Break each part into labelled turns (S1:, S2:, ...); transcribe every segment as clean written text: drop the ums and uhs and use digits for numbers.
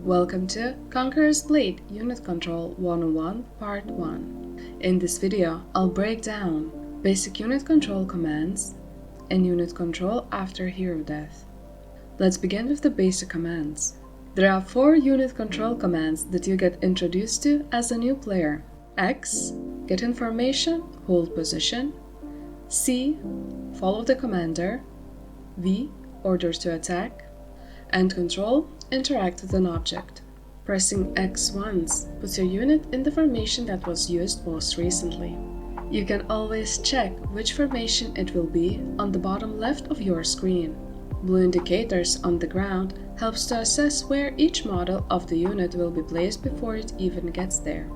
S1: Welcome to Conqueror's Blade Unit Control 101 Part 1. In this video, I'll break down basic unit control commands and unit control after hero death. Let's begin with the basic commands. There are 4 unit control commands that you get introduced to as a new player. X, get information, hold position. C, follow the commander. V, orders to attack. And control, interact with an object. Pressing X once puts your unit in the formation that was used most recently. You can always check which formation it will be on the bottom left of your screen. Blue indicators on the ground helps to assess where each model of the unit will be placed before it even gets there.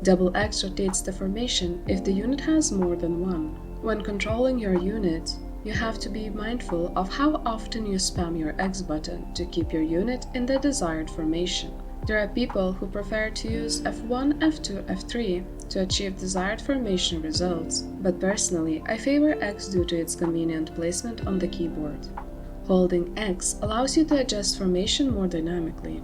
S1: Double X rotates the formation if the unit has more than one. When controlling your unit, you have to be mindful of how often you spam your X button to keep your unit in the desired formation. There are people who prefer to use F1, F2, F3 to achieve desired formation results, but personally I favor X due to its convenient placement on the keyboard. Holding X allows you to adjust formation more dynamically.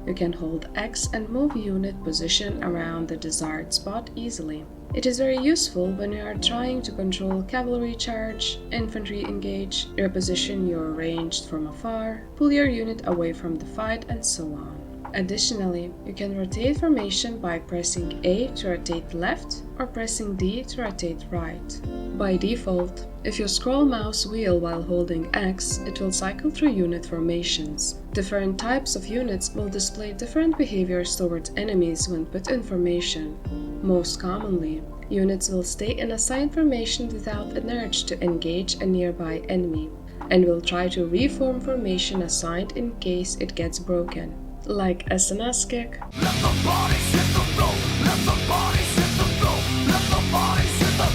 S1: You can hold X and move unit position around the desired spot easily. It is very useful when you are trying to control cavalry charge, infantry engage, reposition your ranged from afar, pull your unit away from the fight, and so on. Additionally, you can rotate formation by pressing A to rotate left or pressing D to rotate right. By default, if you scroll mouse wheel while holding X, it will cycle through unit formations. Different types of units will display different behaviors towards enemies when put in formation. Most commonly, units will stay in assigned formation without an urge to engage a nearby enemy, and will try to reform formation assigned in case it gets broken, like SNS kick, let the bodies hit the floor, let the bodies hit the floor, let the bodies hit the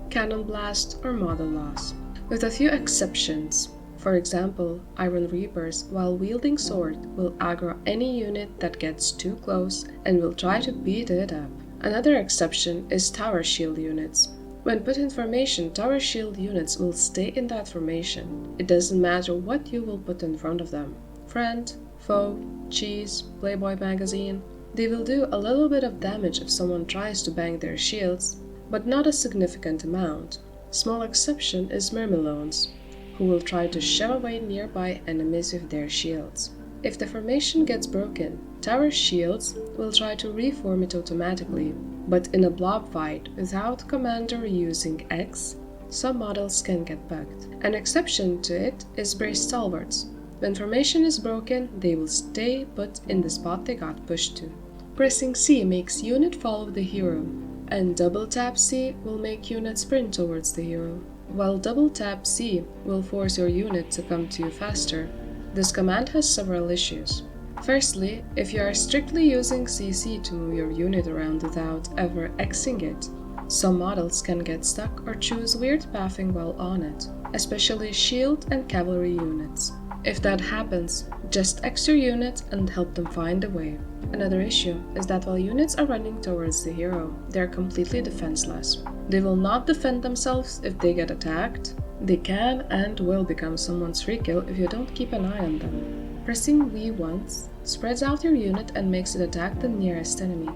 S1: cannon blast or model loss, with a few exceptions. For example, Iron Reapers, while wielding sword, will aggro any unit that gets too close and will try to beat it up. Another exception is tower shield units. When put in formation, tower shield units will stay in that formation. It doesn't matter what you will put in front of them. Friend, foe, cheese, Playboy magazine. They will do a little bit of damage if someone tries to bang their shields, but not a significant amount. Small exception is Myrmidons, who will try to shove away nearby enemies with their shields. If the formation gets broken, tower shields will try to reform it automatically, but in a blob fight without commander using X, some models can get bugged. An exception to it is braced stalwarts. When formation is broken, they will stay put in the spot they got pushed to. Pressing C makes unit follow the hero, and double tap C will make unit sprint towards the hero, while double tap C will force your unit to come to you faster. This command has several issues. Firstly, if you are strictly using CC to move your unit around without ever Xing it, some models can get stuck or choose weird pathing while on it, especially shield and cavalry units. If that happens, just X your unit and help them find a way. Another issue is that while units are running towards the hero, they are completely defenseless. They will not defend themselves if they get attacked. They can and will become someone's free kill if you don't keep an eye on them. Pressing V once spreads out your unit and makes it attack the nearest enemy.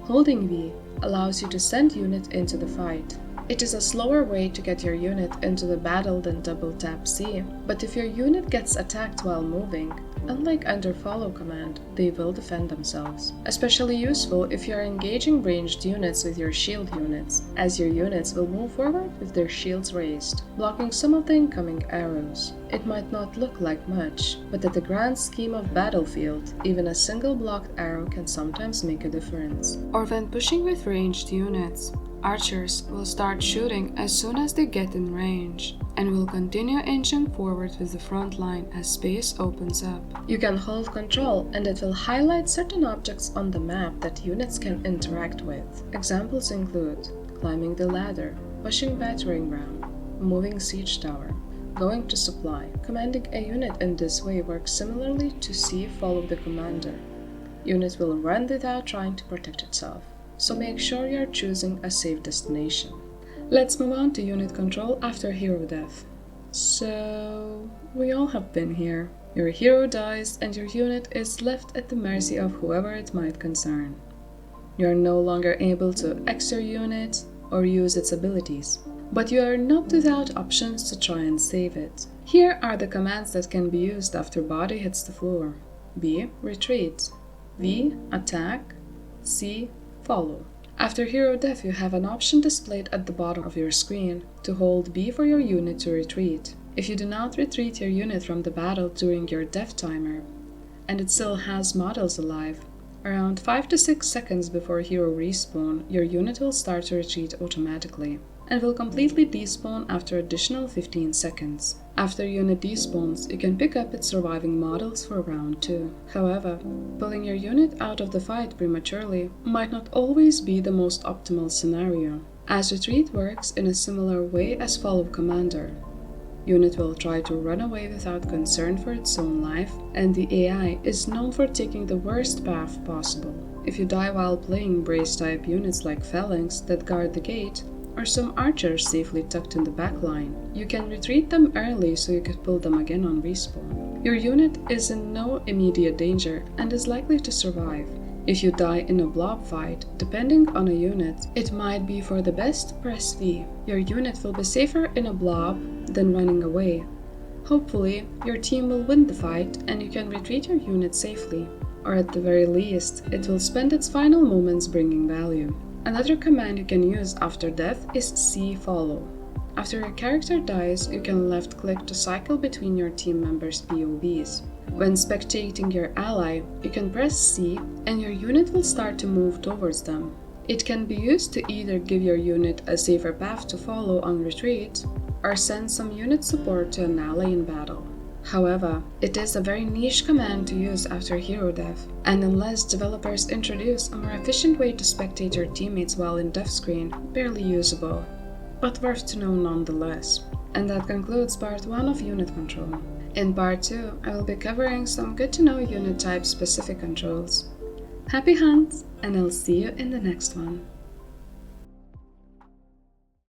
S1: Holding V allows you to send unit into the fight. It is a slower way to get your unit into the battle than double tap C, but if your unit gets attacked while moving, unlike under follow command, they will defend themselves. Especially useful if you are engaging ranged units with your shield units, as your units will move forward with their shields raised, blocking some of the incoming arrows. It might not look like much, but at the grand scheme of battlefield, even a single blocked arrow can sometimes make a difference. Or when pushing with ranged units, archers will start shooting as soon as they get in range, and will continue inching forward with the front line as space opens up. You can hold Ctrl and it will highlight certain objects on the map that units can interact with. Examples include climbing the ladder, pushing battering ram, moving siege tower, going to supply. Commanding a unit in this way works similarly to C follow the commander. Unit will run without trying to protect itself, so make sure you're choosing a safe destination. Let's move on to unit control after hero death. So, we all have been here. Your hero dies and your unit is left at the mercy of whoever it might concern. You are no longer able to X your unit or use its abilities, but you are not without options to try and save it. Here are the commands that can be used after body hits the floor. B. Retreat. V. Attack. C. Follow. After hero death, you have an option displayed at the bottom of your screen to hold B for your unit to retreat. If you do not retreat your unit from the battle during your death timer, and it still has models alive, around 5 to 6 seconds before hero respawn, your unit will start to retreat automatically, and will completely despawn after additional 15 seconds. After unit despawns, you can pick up its surviving models for round 2. However, pulling your unit out of the fight prematurely might not always be the most optimal scenario, as retreat works in a similar way as follow commander. Unit will try to run away without concern for its own life, and the AI is known for taking the worst path possible. If you die while playing brace-type units like Phalanx that guard the gate, or some archers safely tucked in the back line, you can retreat them early so you can pull them again on respawn. Your unit is in no immediate danger and is likely to survive. If you die in a blob fight, depending on a unit, it might be for the best to press V. Your unit will be safer in a blob than running away. Hopefully, your team will win the fight and you can retreat your unit safely, or at the very least, it will spend its final moments bringing value. Another command you can use after death is C follow. After your character dies, you can left-click to cycle between your team members' POVs. When spectating your ally, you can press C and your unit will start to move towards them. It can be used to either give your unit a safer path to follow on retreat, or send some unit support to an ally in battle. However, it is a very niche command to use after hero death, and unless developers introduce a more efficient way to spectate your teammates while in death screen, barely usable, but worth to know nonetheless. And that concludes part 1 of unit control. In part 2, I will be covering some good to know unit type specific controls. Happy hunts, and I'll see you in the next one.